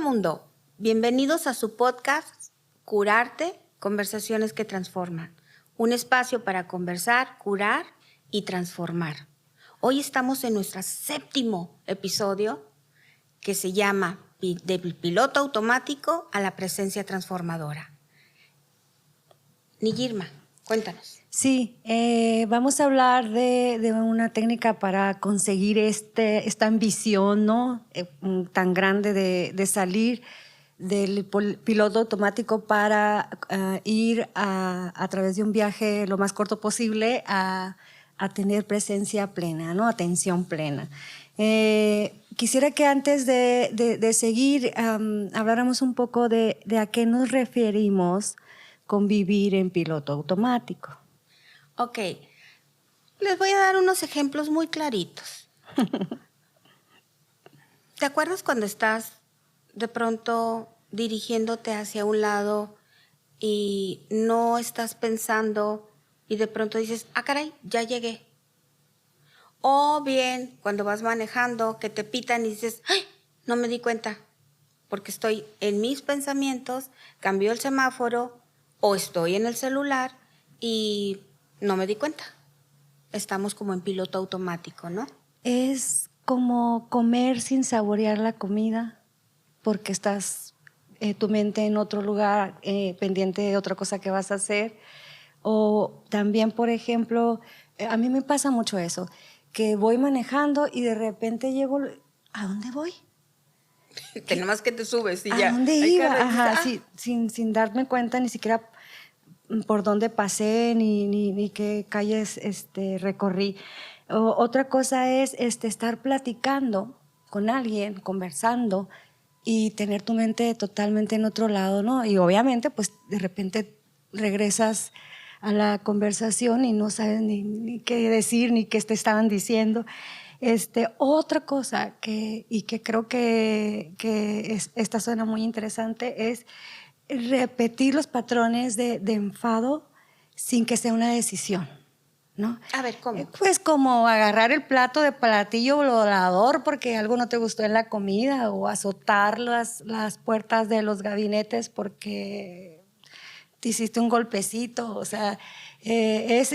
mundo, bienvenidos a su podcast Curarte, Conversaciones que Transforman, un espacio para conversar, curar y transformar. Hoy estamos en nuestro 7º episodio que se llama Del piloto automático a la presencia transformadora. Niyirma, cuéntanos. Sí, vamos a hablar de una técnica para conseguir esta ambición, ¿no? Tan grande de salir del piloto automático para ir a través de un viaje lo más corto posible a tener presencia plena, ¿no? Atención plena. Quisiera que antes de seguir habláramos un poco de a qué nos referimos con vivir en piloto automático. Ok, les voy a dar unos ejemplos muy claritos. ¿Te acuerdas cuando estás de pronto dirigiéndote hacia un lado y no estás pensando y de pronto dices, ah, caray, ya llegué? O bien cuando vas manejando que te pitan y dices, ay, no me di cuenta porque estoy en mis pensamientos, cambió el semáforo o estoy en el celular y no me di cuenta. Estamos como en piloto automático, ¿no? Es como comer sin saborear la comida porque estás tu mente en otro lugar, pendiente de otra cosa que vas a hacer. O también, por ejemplo, a mí me pasa mucho eso, que voy manejando y de repente llego, ¿a dónde voy? Que nomás que te subes y ¿A ya. dónde iba? Ajá, Ah. sí, sin darme cuenta ni siquiera por dónde pasé ni qué calles recorrí. Otra cosa es estar platicando con alguien, conversando y tener tu mente totalmente en otro lado, ¿no? Y obviamente, pues de repente regresas a la conversación y no sabes ni qué decir, ni qué te estaban diciendo. Otra cosa que creo que esta suena muy interesante es repetir los patrones de enfado sin que sea una decisión, ¿no? A ver, ¿cómo? Pues como agarrar el plato de platillo volador porque algo no te gustó en la comida o azotar las puertas de los gabinetes porque te hiciste un golpecito, o sea, es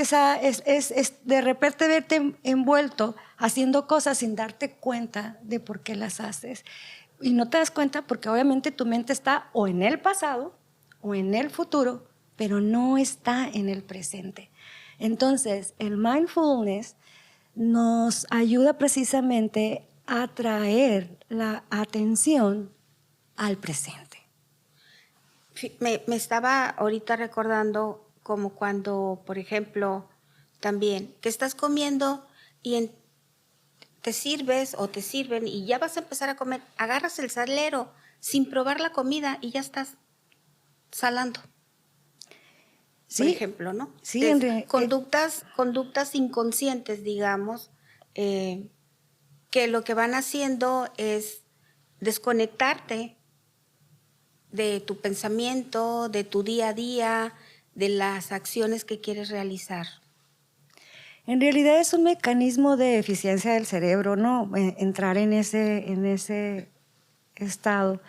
de repente verte envuelto haciendo cosas sin darte cuenta de por qué las haces. Y no te das cuenta porque obviamente tu mente está o en el pasado o en el futuro, pero no está en el presente. Entonces, el mindfulness nos ayuda precisamente a traer la atención al presente. Me estaba ahorita recordando como cuando, por ejemplo, también que estás comiendo y te sirves o te sirven y ya vas a empezar a comer, agarras el salero sin probar la comida y ya estás salando. Sí, por ejemplo, ¿no? Sí, conductas inconscientes, digamos, que lo que van haciendo es desconectarte de tu pensamiento, de tu día a día, de las acciones que quieres realizar. En realidad es un mecanismo de eficiencia del cerebro, ¿no? Entrar en ese estado,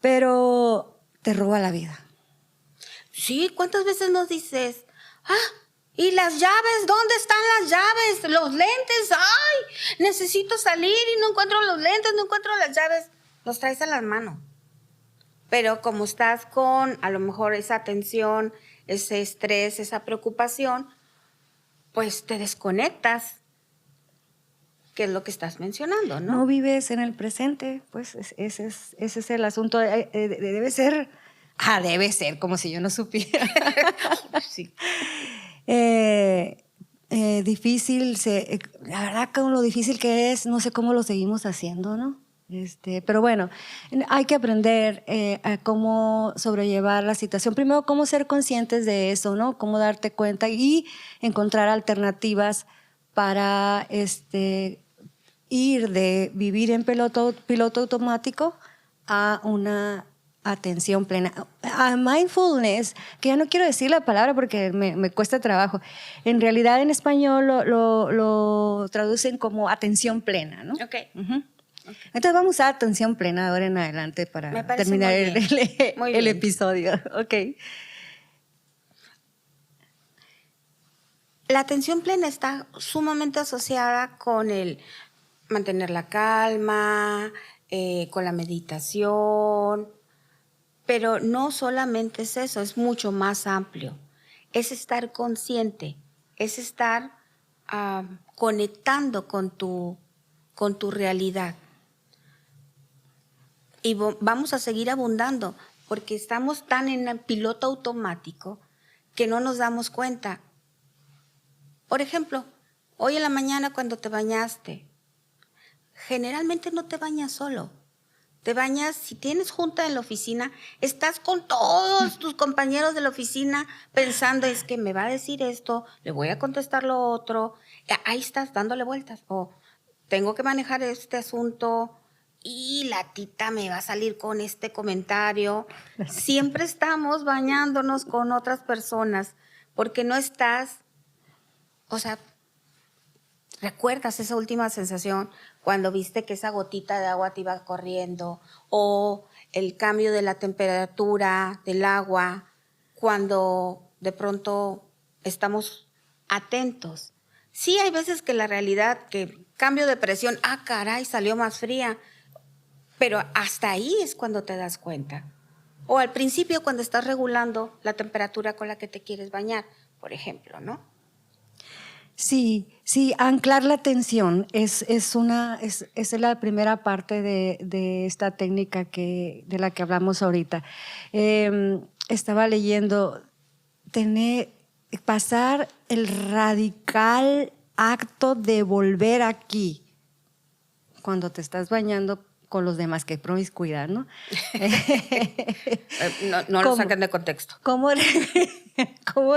pero te roba la vida. Sí, ¿cuántas veces nos dices, ¿y las llaves? ¿Dónde están las llaves? Los lentes, ¡ay! Necesito salir y no encuentro los lentes, no encuentro las llaves. Los traes a las manos. Pero como estás con a lo mejor esa tensión, ese estrés, esa preocupación, pues te desconectas, que es lo que estás mencionando, ¿no? No vives en el presente, pues ese es el asunto. Debe ser, como si yo no supiera. Sí. Difícil, la verdad con lo difícil que es, no sé cómo lo seguimos haciendo, ¿no? Pero bueno, hay que aprender a cómo sobrellevar la situación. Primero, cómo ser conscientes de eso, ¿no? Cómo darte cuenta y encontrar alternativas para ir de vivir en piloto automático a una atención plena. A mindfulness, que ya no quiero decir la palabra porque me cuesta trabajo. En realidad en español lo traducen como atención plena, ¿no? Ok. Uh-huh. Entonces vamos a usar atención plena ahora en adelante para Me parece terminar muy bien. Muy el bien. episodio. Ok. La atención plena está sumamente asociada con el mantener la calma, con la meditación, pero no solamente es eso, es mucho más amplio. Es estar consciente, es estar conectando con tu realidad. Y vamos a seguir abundando porque estamos tan en el piloto automático que no nos damos cuenta. Por ejemplo, hoy en la mañana cuando te bañaste, generalmente no te bañas solo. Te bañas, si tienes junta en la oficina, estás con todos tus compañeros de la oficina pensando, es que me va a decir esto, le voy a contestar lo otro. Ahí estás dándole vueltas. O tengo que manejar este asunto y la tita me va a salir con este comentario. Siempre estamos bañándonos con otras personas porque no estás, o sea, ¿recuerdas esa última sensación cuando viste que esa gotita de agua te iba corriendo o el cambio de la temperatura del agua cuando de pronto estamos atentos? Sí, hay veces que la realidad, que cambio de presión, caray, salió más fría, pero hasta ahí es cuando te das cuenta. O al principio cuando estás regulando la temperatura con la que te quieres bañar, por ejemplo, ¿no? Sí, anclar la atención es la primera parte de esta técnica de la que hablamos ahorita. Estaba leyendo, pasar el radical acto de volver aquí cuando te estás bañando con los demás, que promiscuidad, ¿no? No lo saquen de contexto. ¿Cómo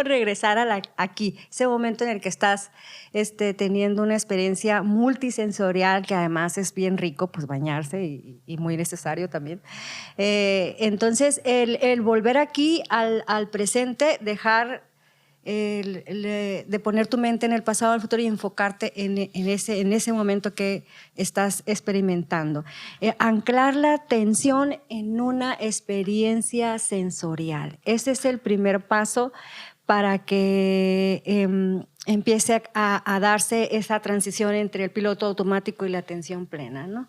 regresar aquí? Ese momento en el que estás teniendo una experiencia multisensorial, que además es bien rico, pues bañarse y muy necesario también. Entonces, el volver aquí al presente, dejar de poner tu mente en el pasado, al futuro y enfocarte en ese momento que estás experimentando. Anclar la atención en una experiencia sensorial. Ese es el primer paso para que empiece a darse esa transición entre el piloto automático y la atención plena, ¿no?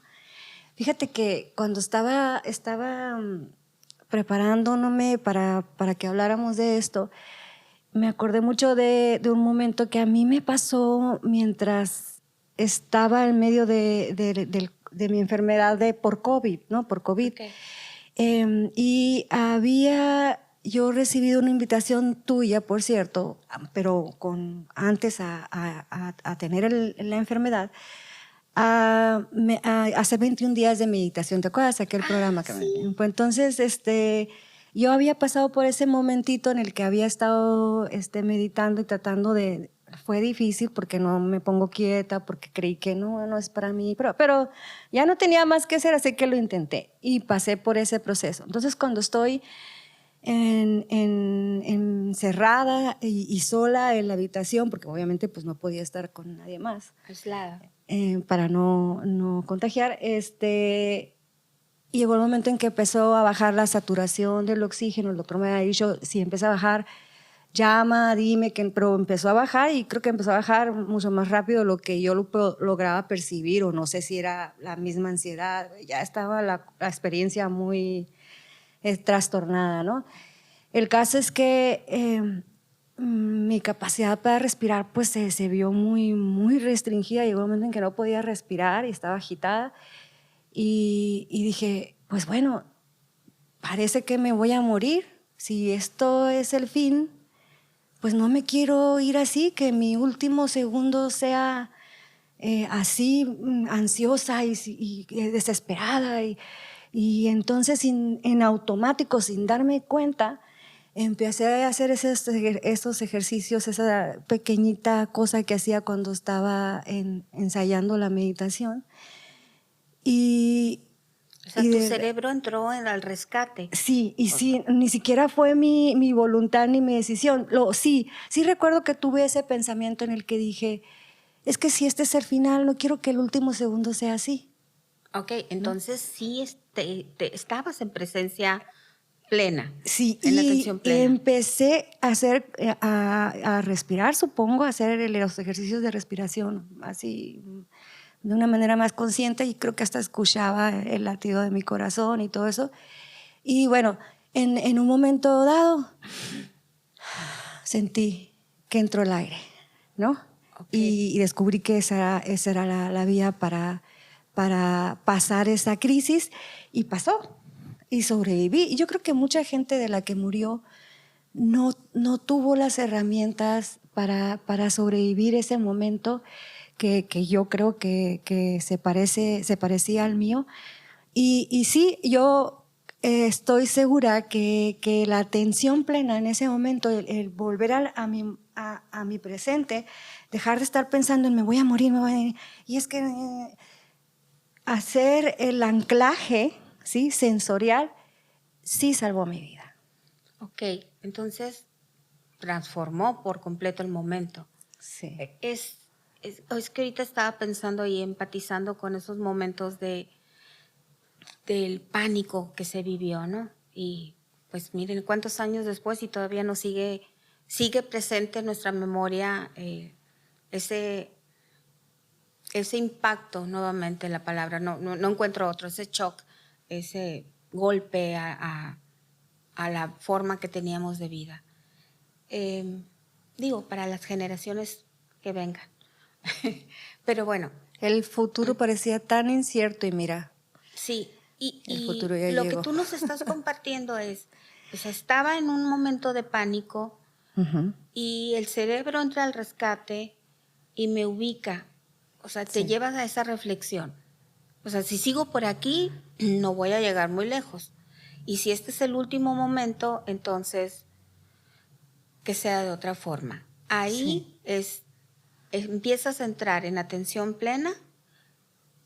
Fíjate que cuando estaba preparándome para que habláramos de esto, me acordé mucho de un momento que a mí me pasó mientras estaba en medio de mi enfermedad por COVID, ¿no? Por COVID. Okay. Y había yo recibido una invitación tuya, por cierto, pero antes a tener la enfermedad, a hacer 21 días de meditación. ¿Te acuerdas aquel programa? Sí. Pues entonces, yo había pasado por ese momentito en el que había estado meditando y tratando de... Fue difícil porque no me pongo quieta, porque creí que no es para mí, pero ya no tenía más que hacer, así que lo intenté y pasé por ese proceso. Entonces, cuando estoy encerrada y sola en la habitación, porque obviamente pues no podía estar con nadie más, aislada, para no contagiar, y llegó el momento en que empezó a bajar la saturación del oxígeno. El doctor me había dicho, si empieza a bajar, llama, dime, pero empezó a bajar y creo que empezó a bajar mucho más rápido de lo que yo lograba percibir, o no sé si era la misma ansiedad. Ya estaba la experiencia muy trastornada, ¿no? El caso es que mi capacidad para respirar pues se vio muy, muy restringida. Llegó un momento en que no podía respirar y estaba agitada. Y dije, pues bueno, parece que me voy a morir. Si esto es el fin, pues no me quiero ir así, que mi último segundo sea así, ansiosa y desesperada. Y entonces en automático, sin darme cuenta, empecé a hacer esos ejercicios, esa pequeñita cosa que hacía cuando estaba ensayando la meditación. O sea, tu cerebro entró al rescate. Sí, y sí, ni siquiera fue mi voluntad ni mi decisión. Sí recuerdo que tuve ese pensamiento en el que dije, es que si este es el final, no quiero que el último segundo sea así. Ok, entonces sí estabas en presencia plena, Sí, en y atención plena. empecé a hacer, a respirar, supongo, a hacer los ejercicios de respiración, así de una manera más consciente, y creo que hasta escuchaba el latido de mi corazón y todo eso. Y bueno, en un momento dado sentí que entró el aire, ¿no? Ok. Y descubrí que esa era la vía para pasar esa crisis, y pasó, y sobreviví. Y yo creo que mucha gente de la que murió no tuvo las herramientas para sobrevivir ese momento que yo creo que se parecía al mío. Y sí, yo estoy segura que la atención plena en ese momento, el volver a mi presente, dejar de estar pensando en me voy a morir, me voy a morir. Y es que hacer el anclaje, ¿sí?, sensorial, sí salvó mi vida. Ok, entonces transformó por completo el momento. Sí. Es que ahorita estaba pensando y empatizando con esos momentos del pánico que se vivió, ¿no? Y pues miren cuántos años después y todavía nos sigue presente en nuestra memoria ese impacto, nuevamente la palabra, no encuentro otro, ese shock, ese golpe a la forma que teníamos de vida. Digo, para las generaciones que vengan. Pero bueno. El futuro parecía tan incierto y mira, Sí, el futuro y ya lo que llegó. tú nos estás compartiendo es, pues estaba en un momento de pánico Uh-huh. y el cerebro entra al rescate y me ubica, o sea, te Sí. llevas a esa reflexión. O sea, si sigo por aquí, no voy a llegar muy lejos. Y si este es el último momento, entonces que sea de otra forma. Ahí Sí. empiezas a entrar en atención plena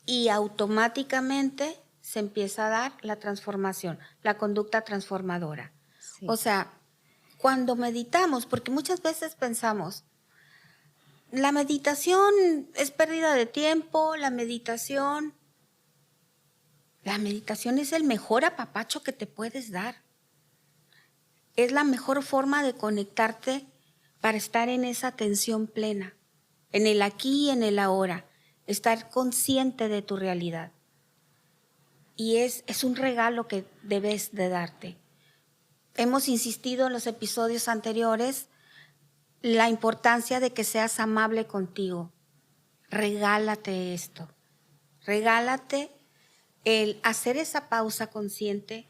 y automáticamente se empieza a dar la transformación, la conducta transformadora. Sí. O sea, cuando meditamos, porque muchas veces pensamos, la meditación es pérdida de tiempo, la meditación es el mejor apapacho que te puedes dar. Es la mejor forma de conectarte para estar en esa atención plena, en el aquí y en el ahora, estar consciente de tu realidad. Y es un regalo que debes de darte. Hemos insistido en los episodios anteriores la importancia de que seas amable contigo. Regálate esto. Regálate el hacer esa pausa consciente,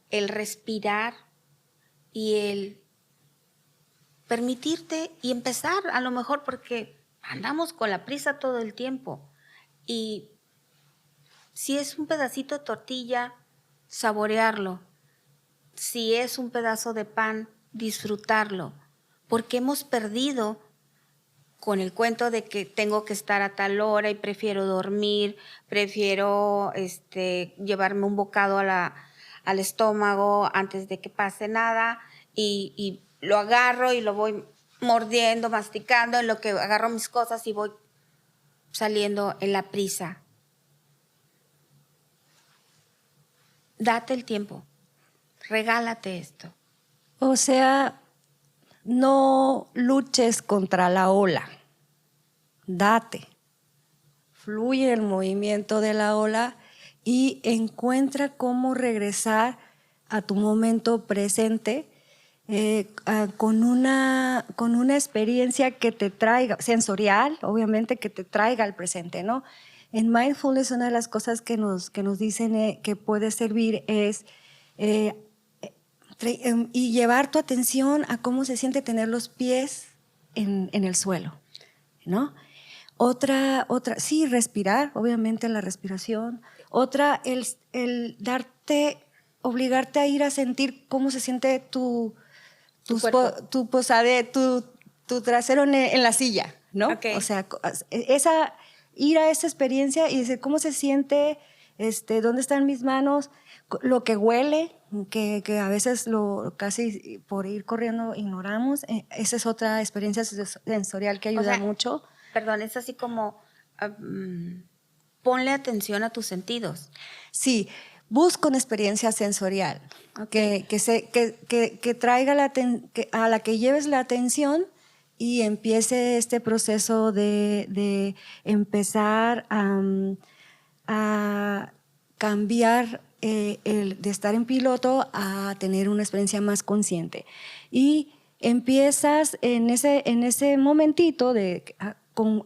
el respirar y el permitirte y empezar, a lo mejor porque andamos con la prisa todo el tiempo. Y si es un pedacito de tortilla, saborearlo. Si es un pedazo de pan, disfrutarlo. Porque hemos perdido con el cuento de que tengo que estar a tal hora y prefiero dormir, prefiero llevarme un bocado al estómago antes de que pase nada y lo agarro y lo voy mordiendo, masticando, en lo que agarro mis cosas y voy saliendo en la prisa. Date el tiempo, regálate esto. O sea, no luches contra la ola. Date. Fluye el movimiento de la ola y encuentra cómo regresar a tu momento presente con una experiencia que te traiga, sensorial, obviamente, que te traiga al presente, ¿no? En mindfulness, una de las cosas que nos dicen que puede servir es y llevar tu atención a cómo se siente tener los pies en el suelo, ¿no? Otra, sí, respirar, obviamente la respiración. Otra, el obligarte a ir a sentir cómo se siente tu trasero en la silla, ¿no? Ok. O sea, ir a esa experiencia y decir cómo se siente, dónde están mis manos, lo que huele, que a veces casi por ir corriendo ignoramos. Esa es otra experiencia sensorial que ayuda mucho. Perdón, es así como ponle atención a tus sentidos. Sí, busca una experiencia sensorial, que traiga a la que lleves la atención y empiece este proceso de empezar a cambiar de estar en piloto a tener una experiencia más consciente. Y empiezas en ese momentito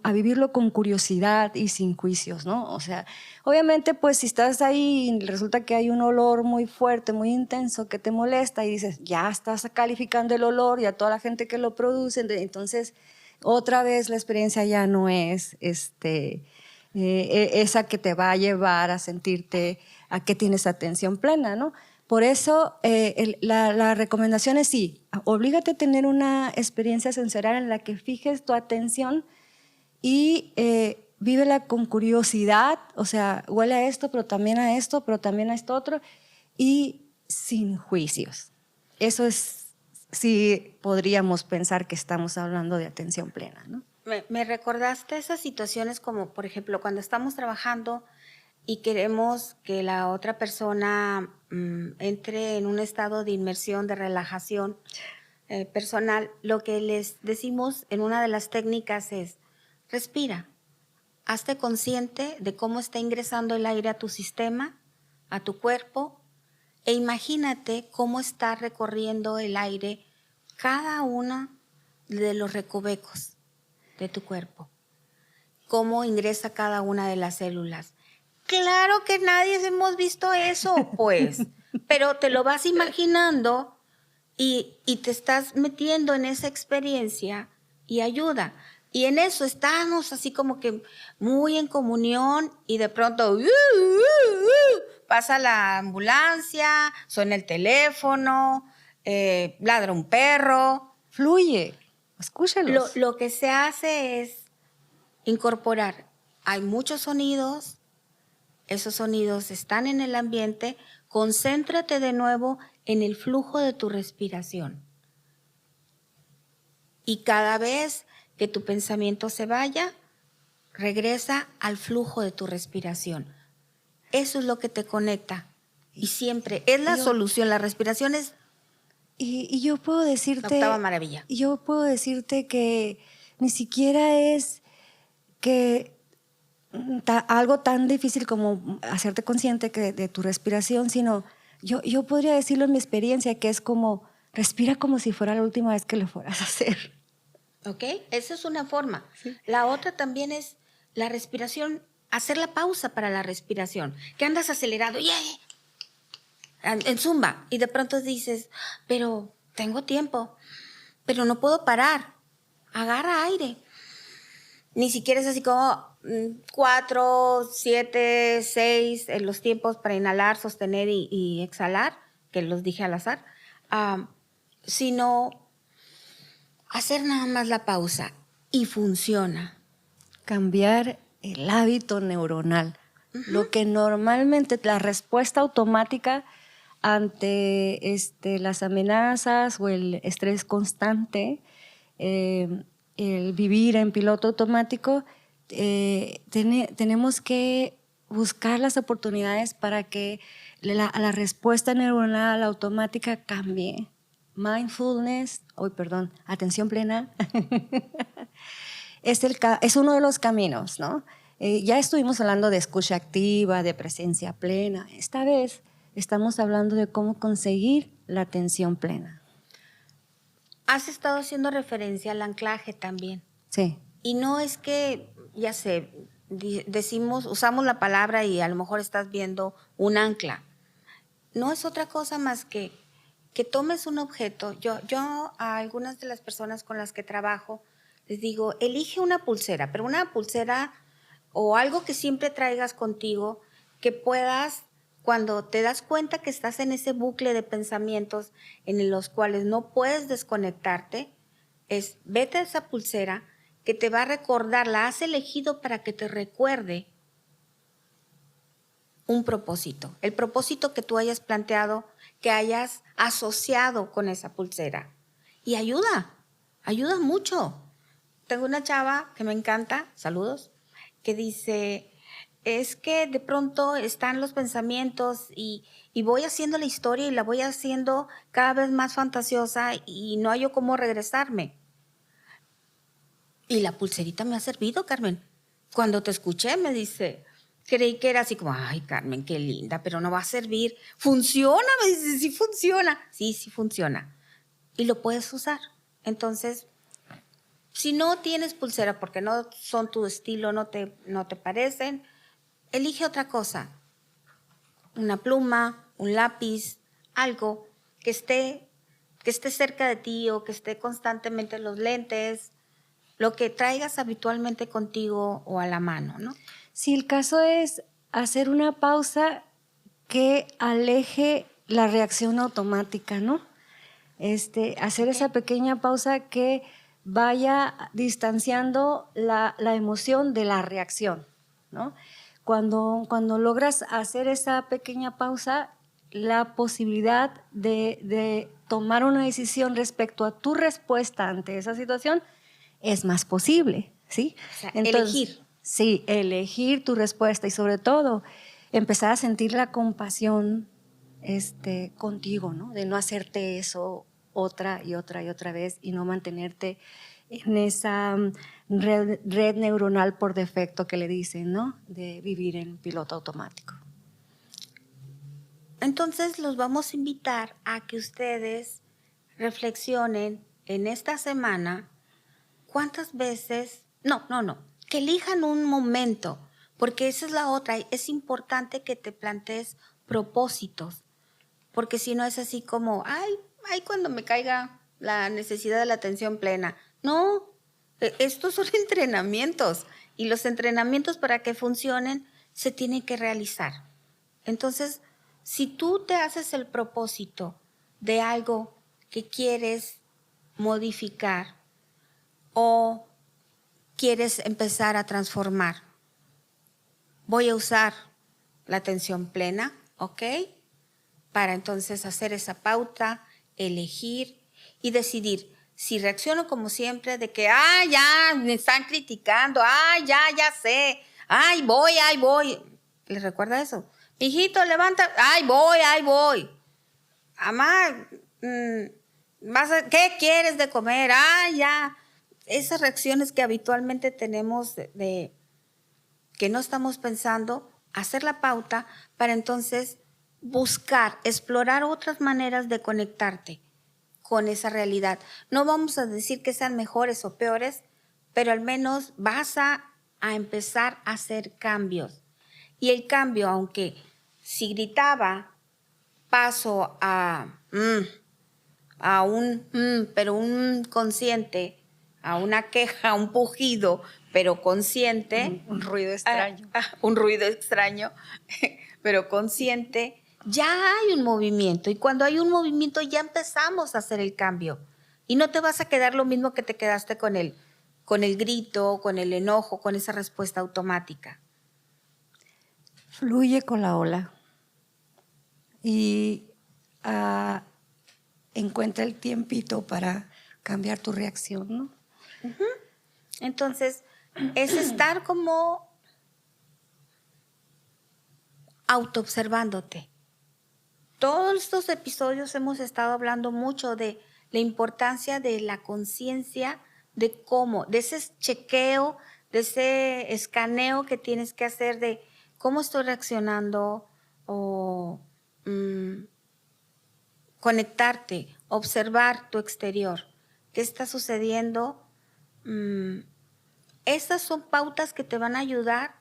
a vivirlo con curiosidad y sin juicios, ¿no? O sea, obviamente, pues si estás ahí y resulta que hay un olor muy fuerte, muy intenso que te molesta y dices, ya estás calificando el olor y a toda la gente que lo produce, entonces otra vez la experiencia ya no es esa que te va a llevar a sentirte a que tienes atención plena, ¿no? Por eso la recomendación es sí, oblígate a tener una experiencia sensorial en la que fijes tu atención y vívela con curiosidad, o sea, huele a esto, pero también a esto, pero también a esto otro, y sin juicios. Eso es, sí podríamos pensar que estamos hablando de atención plena, ¿no? Me recordaste esas situaciones como, por ejemplo, cuando estamos trabajando y queremos que la otra persona entre en un estado de inmersión, de relajación personal. Lo que les decimos en una de las técnicas es, respira, hazte consciente de cómo está ingresando el aire a tu sistema, a tu cuerpo, e imagínate cómo está recorriendo el aire cada uno de los recovecos de tu cuerpo, cómo ingresa cada una de las células. Claro que nadie hemos visto eso, pues, pero te lo vas imaginando y te estás metiendo en esa experiencia y ayuda. Y en eso estamos así como que muy en comunión y de pronto pasa la ambulancia, suena el teléfono, ladra un perro. Fluye, escúchalos. Lo que se hace es incorporar. Hay muchos sonidos, esos sonidos están en el ambiente. Concéntrate de nuevo en el flujo de tu respiración. Y cada vez que tu pensamiento se vaya, regresa al flujo de tu respiración. Eso es lo que te conecta. Y siempre es la solución. La respiración es y yo puedo decirte, la octava maravilla. Yo puedo decirte que ni siquiera es que algo tan difícil como hacerte consciente de tu respiración, sino yo podría decirlo en mi experiencia, que es como, respira como si fuera la última vez que lo fueras a hacer. ¿Ok? Esa es una forma. Sí. La otra también es la respiración, hacer la pausa para la respiración. Que andas acelerado, en zumba, y de pronto dices, pero tengo tiempo, pero no puedo parar. Agarra aire. Ni siquiera es así como 4, 7, 6 en los tiempos para inhalar, sostener y exhalar, que los dije al azar, sino hacer nada más la pausa y funciona. Cambiar el hábito neuronal. Lo que normalmente, la respuesta automática ante las amenazas o el estrés constante, el vivir en piloto automático, tenemos que buscar las oportunidades para que la respuesta neuronal automática cambie. Mindfulness, atención plena, es uno de los caminos, ¿no? Ya estuvimos hablando de escucha activa, de presencia plena. Esta vez estamos hablando de cómo conseguir la atención plena. Has estado haciendo referencia al anclaje también. Sí. Y no es que, ya sé, usamos la palabra y a lo mejor estás viendo un ancla. No es otra cosa más que tomes un objeto. Yo a algunas de las personas con las que trabajo les digo, elige una pulsera, pero una pulsera o algo que siempre traigas contigo, que puedas, cuando te das cuenta que estás en ese bucle de pensamientos en los cuales no puedes desconectarte, vete a esa pulsera que te va a recordar, la has elegido para que te recuerde un propósito, el propósito que tú hayas planteado, que hayas asociado con esa pulsera. Y ayuda mucho. Tengo una chava que me encanta, saludos, que dice, es que de pronto están los pensamientos y voy haciendo la historia y la voy haciendo cada vez más fantasiosa y no hallo cómo regresarme. Y la pulserita me ha servido, Carmen. Cuando te escuché me dice, creí que era así como, ay, Carmen, qué linda, pero no va a servir. ¿Funciona? Me dice, sí funciona. Sí, sí funciona. Y lo puedes usar. Entonces, si no tienes pulsera porque no son tu estilo, no te parecen, elige otra cosa. Una pluma, un lápiz, algo que esté cerca de ti o que esté constantemente en los lentes, lo que traigas habitualmente contigo o a la mano, ¿no? Si el caso es hacer una pausa que aleje la reacción automática, ¿no? Hacer esa pequeña pausa que vaya distanciando la emoción de la reacción, ¿no? Cuando logras hacer esa pequeña pausa, la posibilidad de tomar una decisión respecto a tu respuesta ante esa situación es más posible, ¿sí? O sea, Entonces, elegir. Sí, elegir tu respuesta y sobre todo empezar a sentir la compasión contigo, ¿no? De no hacerte eso otra y otra y otra vez y no mantenerte en esa red neuronal por defecto que le dicen, ¿no? De vivir en piloto automático. Entonces los vamos a invitar a que ustedes reflexionen en esta semana cuántas veces, que elijan un momento, porque esa es la otra, es importante que te plantees propósitos, porque si no es así como, ay, cuando me caiga la necesidad de la atención plena. No, estos son entrenamientos y los entrenamientos para que funcionen se tienen que realizar. Entonces, si tú te haces el propósito de algo que quieres modificar o quieres empezar a transformar, voy a usar la atención plena, ¿ok? Para entonces hacer esa pauta, elegir y decidir si reacciono como siempre de que, ya, me están criticando, ya sé, ahí voy. ¿Les recuerda eso? Hijito, levanta, ahí voy. Mamá, ¿qué quieres de comer? Ya. Esas reacciones que habitualmente tenemos de que no estamos pensando, hacer la pauta para entonces buscar, explorar otras maneras de conectarte con esa realidad. No vamos a decir que sean mejores o peores, pero al menos vas a empezar a hacer cambios. Y el cambio, aunque si gritaba, paso a pero un consciente, a una queja, un pujido, pero consciente. Un ruido extraño. Un ruido extraño, pero consciente. Ya hay un movimiento y cuando hay un movimiento ya empezamos a hacer el cambio. Y no te vas a quedar lo mismo que te quedaste con el grito, con el enojo, con esa respuesta automática. Fluye con la ola y encuentra el tiempito para cambiar tu reacción, ¿no? Uh-huh. Entonces, es estar como autoobservándote. Todos estos episodios hemos estado hablando mucho de la importancia de la conciencia, de cómo, de ese chequeo, de ese escaneo que tienes que hacer de cómo estoy reaccionando o conectarte, observar tu exterior. ¿Qué está sucediendo? Estas son pautas que te van a ayudar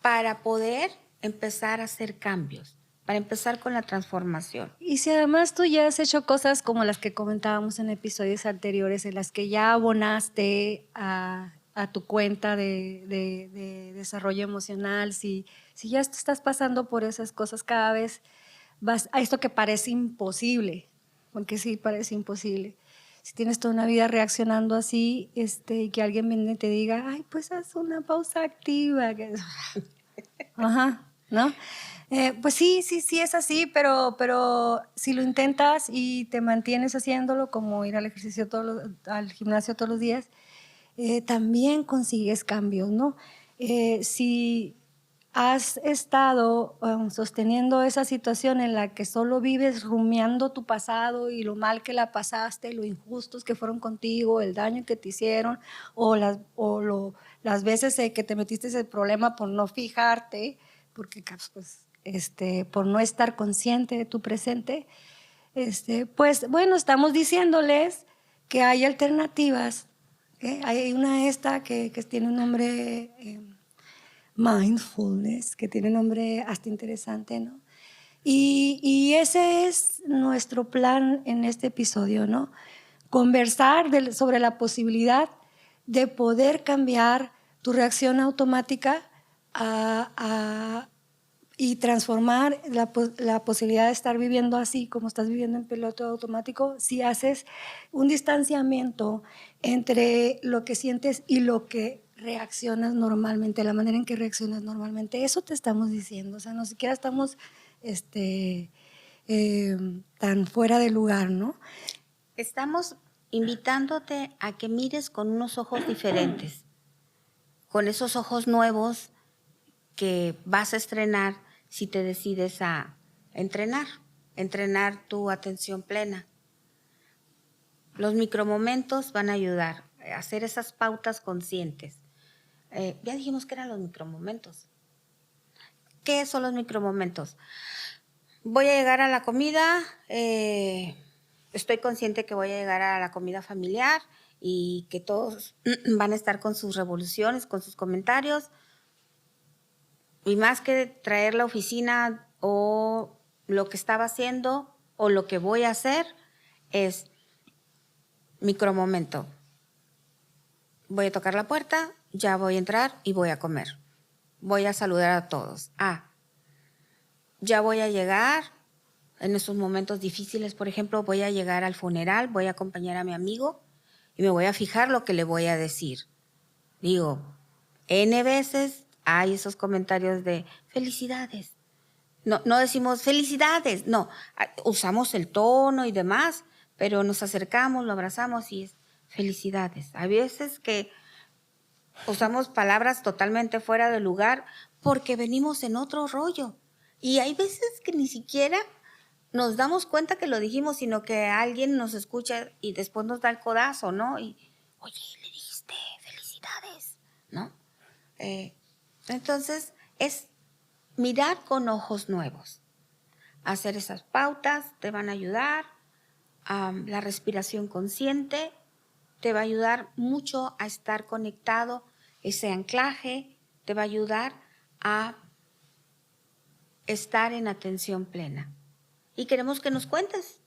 para poder empezar a hacer cambios, para empezar con la transformación. Y si además tú ya has hecho cosas como las que comentábamos en episodios anteriores, en las que ya abonaste a tu cuenta de desarrollo emocional, si ya estás pasando por esas cosas, cada vez vas a esto que parece imposible, porque sí parece imposible. Si tienes toda una vida reaccionando así, y que alguien viene y te diga, ay, pues haz una pausa activa. Ajá, ¿no? Pues sí es así, pero si lo intentas y te mantienes haciéndolo, como ir al ejercicio al gimnasio todos los días, también consigues cambios, ¿no? Si has estado sosteniendo esa situación en la que solo vives rumiando tu pasado y lo mal que la pasaste, lo injustos que fueron contigo, el daño que te hicieron las veces que te metiste ese problema por no fijarte, porque pues, por no estar consciente de tu presente, pues bueno, estamos diciéndoles que hay alternativas. Hay una que tiene un nombre... mindfulness, que tiene un nombre hasta interesante, ¿no? Y ese es nuestro plan en este episodio, ¿no? Conversar sobre la posibilidad de poder cambiar tu reacción automática y transformar la posibilidad de estar viviendo así como estás viviendo en piloto automático si haces un distanciamiento entre lo que sientes y lo que reaccionas normalmente, la manera en que reaccionas normalmente. Eso te estamos diciendo, o sea, no siquiera estamos tan fuera de lugar, ¿no? Estamos invitándote a que mires con unos ojos diferentes, con esos ojos nuevos que vas a estrenar si te decides a entrenar tu atención plena. Los micromomentos van a ayudar a hacer esas pautas conscientes. Ya dijimos que eran los micromomentos. ¿Qué son los micromomentos? Voy a llegar a la comida, estoy consciente que voy a llegar a la comida familiar y que todos van a estar con sus revoluciones, con sus comentarios. Y más que traer la oficina o lo que estaba haciendo o lo que voy a hacer, es micromomento. Voy a tocar la puerta, ya voy a entrar y voy a comer. Voy a saludar a todos. Ya voy a llegar en esos momentos difíciles, por ejemplo, voy a llegar al funeral, voy a acompañar a mi amigo y me voy a fijar lo que le voy a decir. Digo, N veces hay esos comentarios de felicidades. No decimos felicidades, no, usamos el tono y demás, pero nos acercamos, lo abrazamos y es felicidades. Hay veces que usamos palabras totalmente fuera de lugar porque venimos en otro rollo. Y hay veces que ni siquiera nos damos cuenta que lo dijimos, sino que alguien nos escucha y después nos da el codazo, ¿no? Y, oye, le dijiste felicidades, ¿no? Entonces, es mirar con ojos nuevos. Hacer esas pautas te van a ayudar. La respiración consciente te va a ayudar mucho a estar conectado. Ese anclaje te va a ayudar a estar en atención plena. Y queremos que nos cuentes.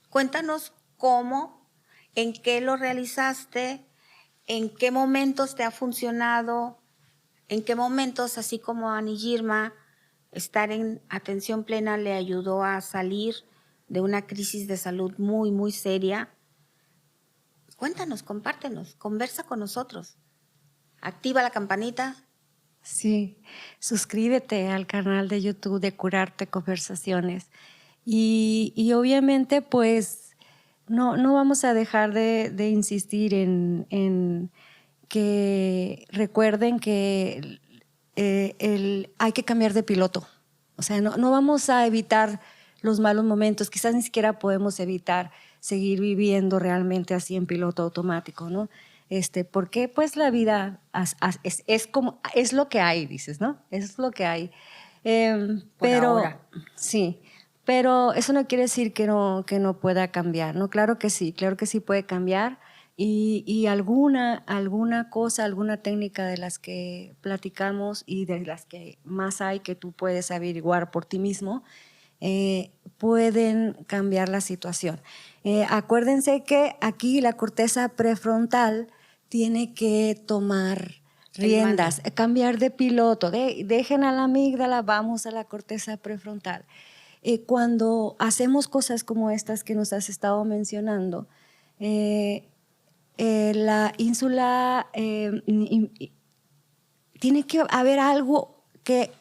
Cuéntanos cómo, en qué lo realizaste, en qué momentos te ha funcionado, en qué momentos, así como a Ani Girma, estar en atención plena le ayudó a salir de una crisis de salud muy, muy seria. Cuéntanos, compártenos, conversa con nosotros. Activa la campanita. Sí, suscríbete al canal de YouTube de Curarte Conversaciones. Y obviamente, pues, no vamos a dejar de insistir en que recuerden que hay que cambiar de piloto. O sea, no vamos a evitar los malos momentos, quizás ni siquiera podemos evitar seguir viviendo realmente así en piloto automático, ¿no? Porque pues la vida es lo que hay, dices, ¿no? Es lo que hay. Pero ahora. sí, pero eso no quiere decir que no pueda cambiar, ¿no? Claro que sí puede cambiar. Y alguna cosa, alguna técnica de las que platicamos y de las que más hay que tú puedes averiguar por ti mismo, pueden cambiar la situación. Acuérdense que aquí la corteza prefrontal tiene que tomar riendas, cambiar de piloto, dejen a la amígdala, vamos a la corteza prefrontal. Cuando hacemos cosas como estas que nos has estado mencionando, la ínsula, tiene que haber algo que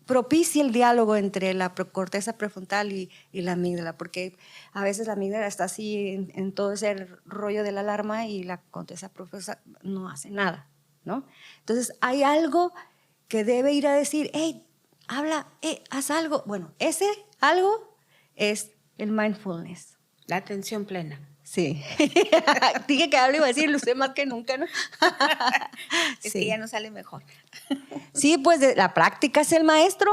propicie el diálogo entre la corteza prefrontal y la amígdala, porque a veces la amígdala está así en todo ese rollo de la alarma y la corteza prefrontal no hace nada, ¿no? Entonces hay algo que debe ir a decir, hey, habla, haz algo. Bueno, ese algo es el mindfulness. La atención plena. Sí. Dije que hablo y iba a decir, lo sé más que nunca, ¿no? Es Sí. que ya nos sale mejor. Sí, pues la práctica es el maestro.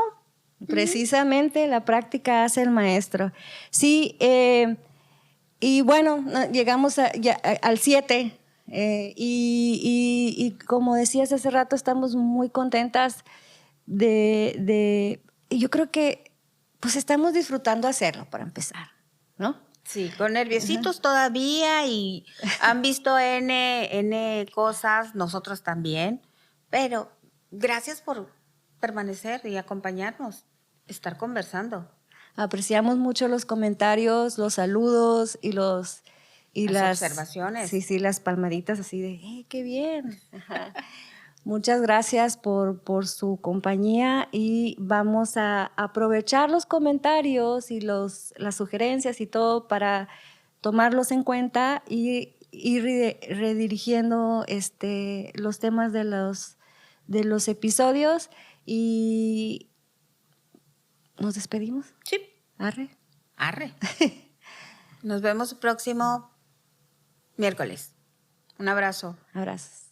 Precisamente la práctica hace el maestro. Sí, y bueno, llegamos al 7 y como decías hace rato, estamos muy contentas y yo creo que pues estamos disfrutando hacerlo para empezar, ¿no? Sí, con nerviositos todavía y han visto N cosas, nosotros también, pero gracias por permanecer y acompañarnos, estar conversando. Apreciamos mucho los comentarios, los saludos y Las las observaciones. Sí, las palmaditas así de, qué bien. Ajá. Muchas gracias por su compañía y vamos a aprovechar los comentarios y las sugerencias y todo para tomarlos en cuenta y ir redirigiendo los temas de los episodios y nos despedimos. Sí. Arre. Arre. Nos vemos el próximo miércoles. Un abrazo. Abrazos.